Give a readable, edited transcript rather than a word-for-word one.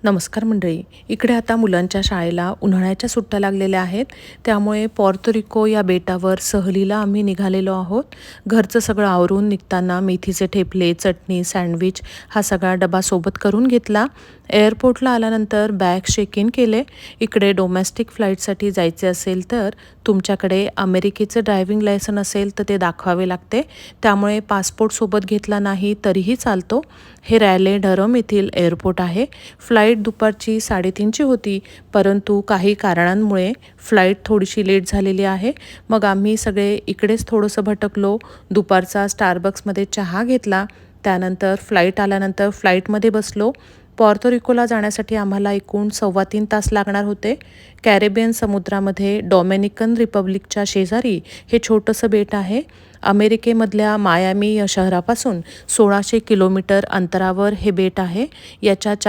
नमस्कार मंडळी. इकडे आता मुलांच्या शाळेला उन्हाळ्याच्या सुट्ट्या लागलेल्या आहेत. त्यामुळे पॉर्तो या बेटावर सहलीला आम्ही निघालेलो आहोत. घरचं सगळं आवरून निघताना मेथीचे ठेपले, चटणी, सँडविच हा सगळा डबा सोबत करून घेतला. एअरपोर्टला आल्यानंतर बॅग चेक इन केले. इकडे डोमेस्टिक फ्लाईटसाठी जायचे असेल तर तुमच्याकडे अमेरिकेचं ड्रायव्हिंग लायसन असेल तर ते दाखवावे लागते. त्यामुळे पासपोर्ट सोबत घेतला नाही तरीही चालतो. हे रॅले डरम येथील एअरपोर्ट आहे. फ्लाईट दुपारची 3:30ची होती, परंतु काही कारणांमुळे फ्लाईट थोडीशी लेट झालेली आहे. मग आम्ही सगळे इकडेच थोडंसं भटकलो. दुपारचा स्टारबक्समध्ये चहा घेतला. त्यानंतर फ्लाईट आल्यानंतर फ्लाईटमध्ये बसलो. पॉर्तो जाण्यासाठी आम्हाला एकूण 3.25 तास लागणार होते. कॅरेबियन समुद्रामध्ये डॉमिनिकन रिपब्लिकच्या शेजारी हे छोटंसं बेट आहे. अमेरिकेमधल्या मायामी या शहरापासून 1600 किलोमीटर अंतरावर हे बेट आहे. याच्या